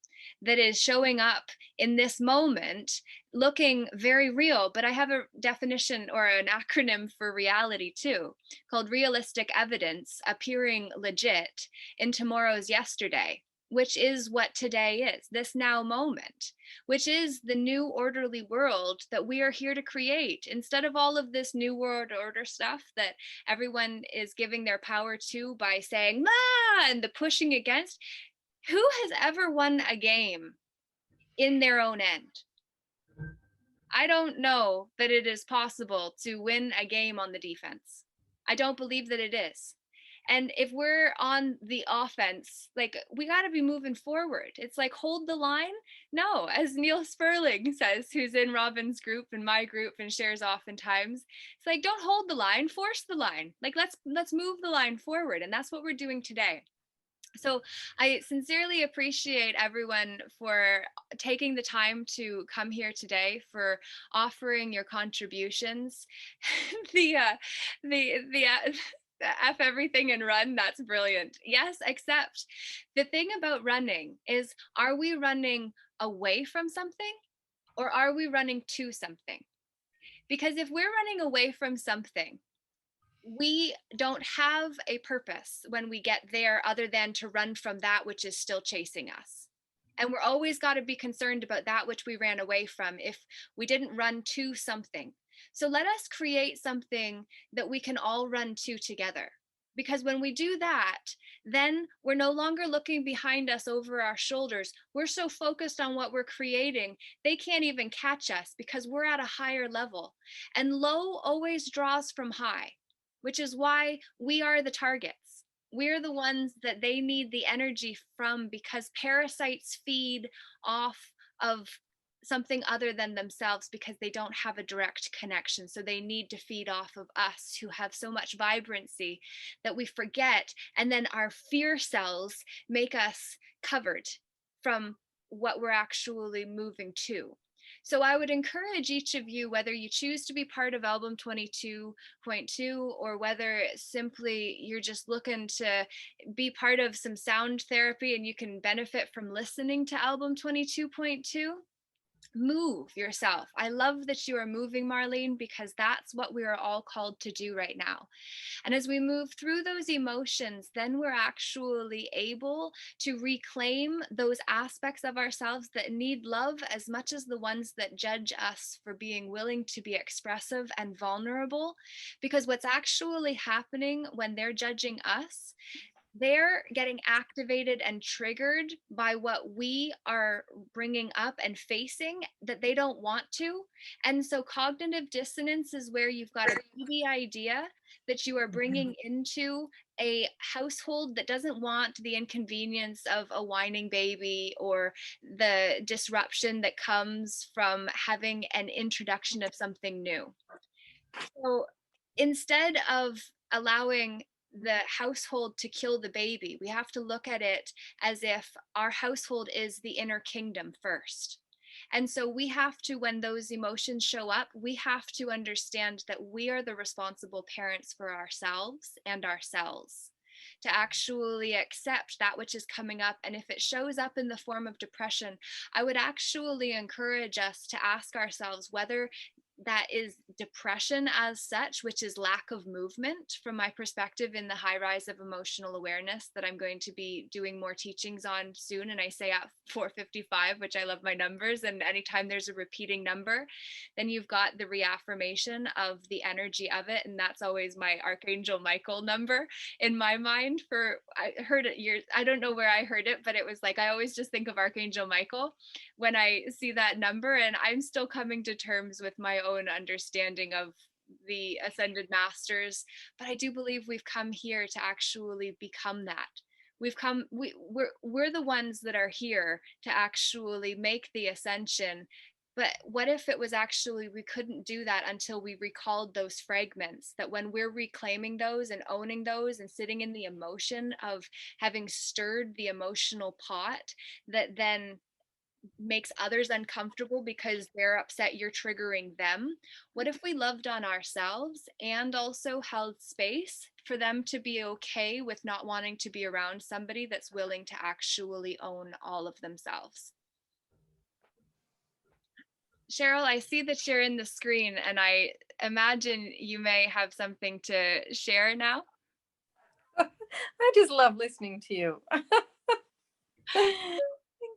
that is showing up in this moment looking very real. But I have a definition or an acronym for reality too, called realistic evidence appearing legit in tomorrow's yesterday, which is what today is, this now moment, which is the new orderly world that we are here to create. Instead of all of this new world order stuff that everyone is giving their power to by saying, "Ma," and the pushing against, who has ever won a game in their own end? I don't know that it is possible to win a game on the defense. I don't believe that it is. And if we're on the offense, like, we got to be moving forward. It's like, hold the line. No, as Neil Sperling says, who's in Robin's group and my group and shares oftentimes, it's like, don't hold the line, force the line. Like, let's move the line forward. And that's what we're doing today. So I sincerely appreciate everyone for taking the time to come here today, for offering your contributions. The F everything and run, that's brilliant. Yes, except the thing about running is, are we running away from something or are we running to something? Because if we're running away from something, we don't have a purpose when we get there other than to run from that which is still chasing us. And we're always got to be concerned about that which we ran away from if we didn't run to something. So let us create something that we can all run to together. Because when we do that, then we're no longer looking behind us over our shoulders. We're so focused on what we're creating, they can't even catch us because we're at a higher level. And low always draws from high, which is why we are the targets. We're the ones that they need the energy from, because parasites feed off of something other than themselves because they don't have a direct connection. So they need to feed off of us who have so much vibrancy that we forget. And then our fear cells make us covered from what we're actually moving to. So I would encourage each of you, whether you choose to be part of album 22.2 or whether simply you're just looking to be part of some sound therapy and you can benefit from listening to album 22.2, move yourself. I love that you are moving, Marlene, because that's what we are all called to do right now. And as we move through those emotions, then we're actually able to reclaim those aspects of ourselves that need love as much as the ones that judge us for being willing to be expressive and vulnerable. Because what's actually happening when they're judging us, they're getting activated and triggered by what we are bringing up and facing that they don't want to. And so cognitive dissonance is where you've got a baby idea that you are bringing into a household that doesn't want the inconvenience of a whining baby or the disruption that comes from having an introduction of something new. So instead of allowing the household to kill the baby, we have to look at it as if our household is the inner kingdom first. And so we have to, when those emotions show up, we have to understand that we are the responsible parents for ourselves and ourselves, to actually accept that which is coming up. And if it shows up in the form of depression, I would actually encourage us to ask ourselves whether that is depression as such, which is lack of movement from my perspective in the high rise of emotional awareness that I'm going to be doing more teachings on soon. And I say at 4:55, which I love my numbers. And anytime there's a repeating number, then you've got the reaffirmation of the energy of it. And that's always my Archangel Michael number in my mind. I heard it years, I don't know where I heard it, but it was like, I always just think of Archangel Michael when I see that number. And I'm still coming to terms with my own understanding of the ascended masters, but I do believe we've come here to actually become that. We're the ones that are here to actually make the ascension. But what if it was actually, we couldn't do that until we recalled those fragments, that when we're reclaiming those and owning those and sitting in the emotion of having stirred the emotional pot that then makes others uncomfortable because they're upset you're triggering them. What if we loved on ourselves and also held space for them to be okay with not wanting to be around somebody that's willing to actually own all of themselves? Cheryl, I see that you're in the screen and I imagine you may have something to share now. I just love listening to you.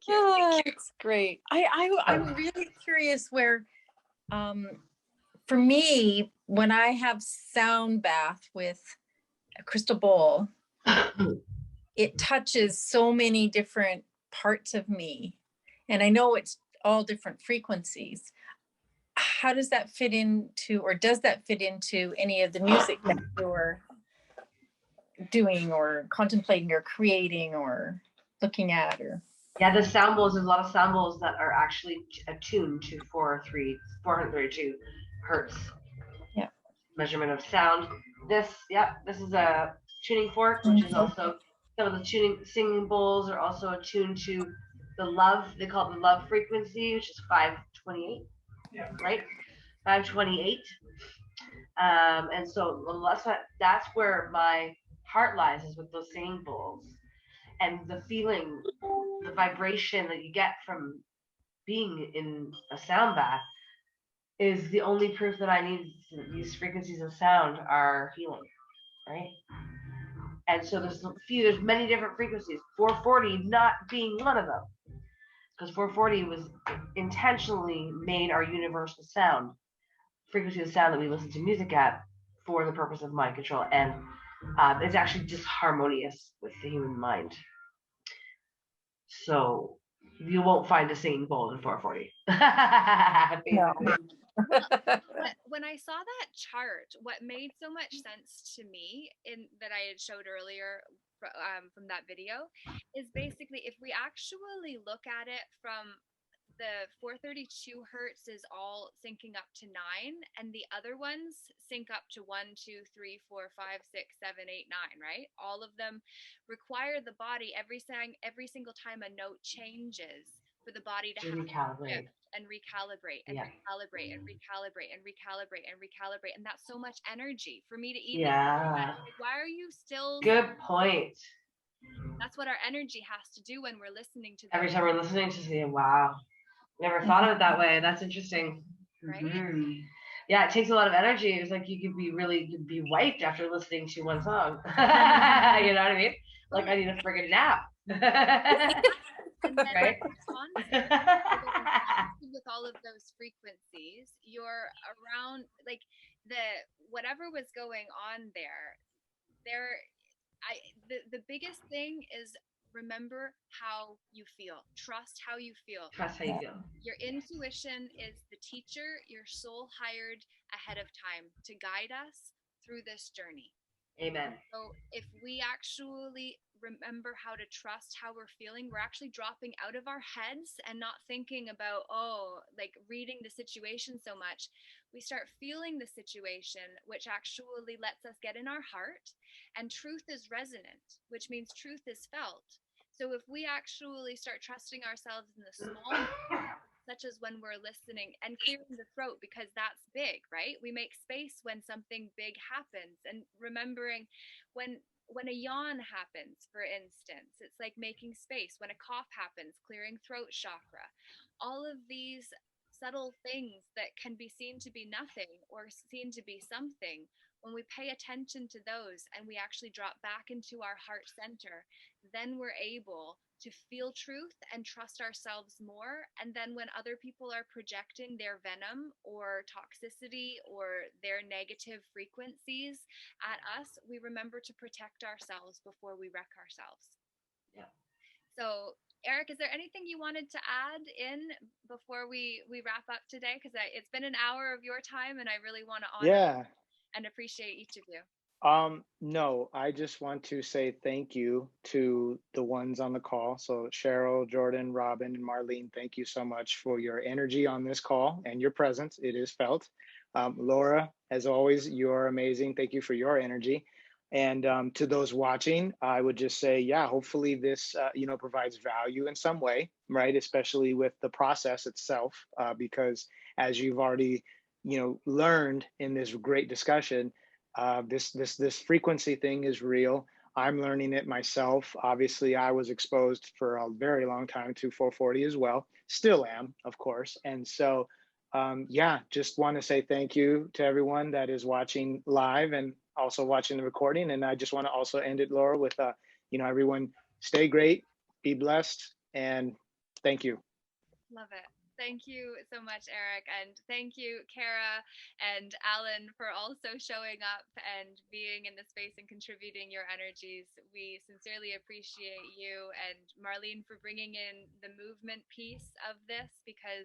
Oh, it's great. I'm really curious where, for me, when I have sound bath with a crystal bowl, it touches so many different parts of me. And I know it's all different frequencies. How does that fit into, or does that fit into any of the music that you're doing or contemplating or creating or looking at? Or Yeah, the sound bowls, there's a lot of sound bowls that are actually attuned to 432 hertz. Yeah. Measurement of sound. This is a tuning fork, which is also some of the singing bowls are also attuned to the love. They call it the love frequency, which is 528. Yeah. Right? 528. And so that's where my heart lies, is with those singing bowls. And the feeling, the vibration that you get from being in a sound bath is the only proof that I need that these frequencies of sound are healing, right? And so there's many different frequencies, 440 not being one of them, because 440 was intentionally made our universal sound, frequency of sound that we listen to music at for the purpose of mind control. And it's actually just harmonious with the human mind. So you won't find a singing bowl in 440. no. When I saw that chart, what made so much sense to me in that I had showed earlier from that video is basically if we actually look at it from the 432 hertz is all syncing up to 9, and the other ones sync up to 1, 2, 3, 4, 5, 6, 7, 8, 9, right? All of them require the body every single time a note changes for the body to recalibrate and recalibrate and recalibrate and recalibrate and recalibrate and recalibrate. And that's so much energy for me to even like, why are you still good point? That's what our energy has to do when we're listening to every time we're listening to see. Wow, never thought of it that way. That's interesting. Right? Mm-hmm. Yeah, it takes a lot of energy. It's like you could be wiped after listening to one song. You know what I mean? Like I need a friggin' nap. And then right? With all of those frequencies, you're around like whatever was going on the biggest thing is remember how you feel. Trust how you feel. Trust how you feel. Your intuition is the teacher your soul hired ahead of time to guide us through this journey. Amen. So if we actually remember how to trust how we're feeling, we're actually dropping out of our heads and not thinking about, like reading the situation so much. We start feeling the situation, which actually lets us get in our heart. And truth is resonant, which means truth is felt. So if we actually start trusting ourselves in the small such as when we're listening and clearing the throat, because that's big, right? We make space when something big happens, and remembering when a yawn happens, for instance, it's like making space. When a cough happens, clearing throat chakra. All of these subtle things that can be seen to be nothing or seen to be something, when we pay attention to those and we actually drop back into our heart center, then we're able to feel truth and trust ourselves more. And then when other people are projecting their venom or toxicity or their negative frequencies at us, we remember to protect ourselves before we wreck ourselves. Yeah. So Eric, is there anything you wanted to add in before we wrap up today? Because it's been an hour of your time and I really want to honor and appreciate each of you. No, I just want to say thank you to the ones on the call. So Cheryl, Jordan, Robin, and Marlene, thank you so much for your energy on this call and your presence. It is felt. Laura, as always, you're amazing. Thank you for your energy. And to those watching, I would just say, hopefully this, provides value in some way, right? Especially with the process itself, because as you've already, learned in this great discussion, this frequency thing is real. I'm learning it myself. Obviously, I was exposed for a very long time to 440 as well. Still am, of course. And so, just want to say thank you to everyone that is watching live and also watching the recording. And I just want to also end it, Laura, with, everyone stay great, be blessed, and thank you. Love it. Thank you so much, Eric. And thank you, Kara and Alan, for also showing up and being in the space and contributing your energies. We sincerely appreciate you, and Marlene for bringing in the movement piece of this, because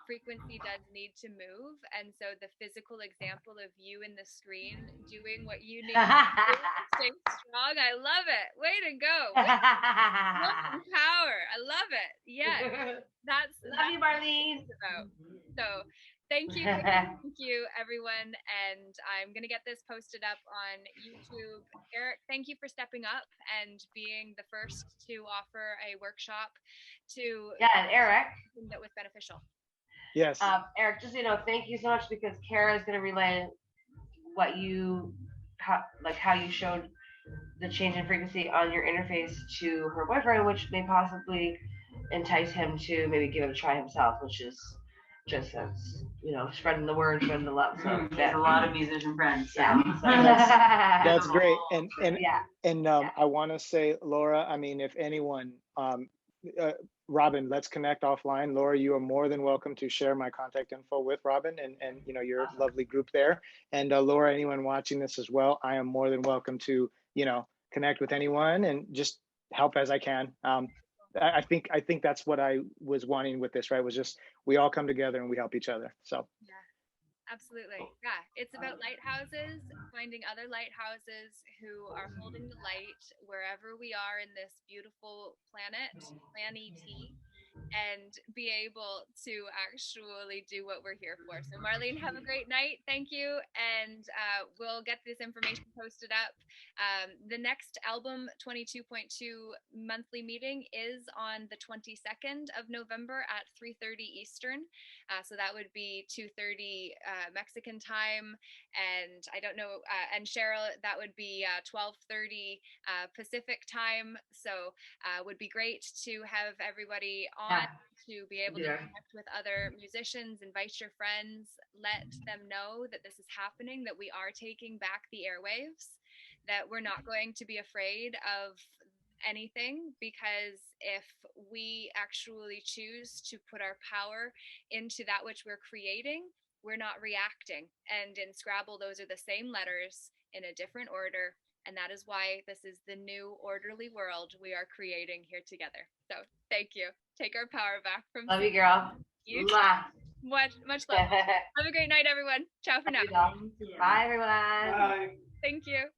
frequency does need to move. And so the physical example of you in the screen doing what you need to do to stay strong, I love it. Way to go. Power. I love it. Yeah. That's Love you, Marlene. about. So thank you everyone, and I'm gonna get this posted up on YouTube. Eric, thank you for stepping up and being the first to offer a workshop to Eric, that was beneficial. Yes. Eric, just thank you so much, because Kara is going to relay what how you showed the change in frequency on your interface to her boyfriend, which may possibly entice him to maybe give it a try himself, which is just spreading the word, spreading the love. So he has a lot of musician friends. So. Yeah, that's great. And Yeah. I want to say, Laura, I mean, if anyone, Robin, let's connect offline. Laura, you are more than welcome to share my contact info with Robin and your lovely group there. And Laura, anyone watching this as well, I am more than welcome to connect with anyone and just help as I can. I think that's what I was wanting with this, right? Was just we all come together and we help each other. So yeah, absolutely. Yeah, it's about lighthouses, finding other lighthouses who are holding the light wherever we are in this beautiful planet, planet, and be able to actually do what we're here for. So Marlene, have a great night. Thank you. And we'll get this information posted up. The next album 22.2 monthly meeting is on the 22nd of November at 3:30 Eastern. So that would be 2:30 Mexican time. And I don't know, and Cheryl, that would be 12:30 Pacific time. So would be great to have everybody on, to be able to connect with other musicians, invite your friends, let them know that this is happening, that we are taking back the airwaves, that we're not going to be afraid of anything, because if we actually choose to put our power into that which we're creating, we're not reacting. And in Scrabble, those are the same letters in a different order. And that is why this is the new orderly world we are creating here together. So thank you. Take our power back from. Love you, girl. You much love. Have a great night, everyone. Ciao for now. Bye, everyone. Bye. Thank you.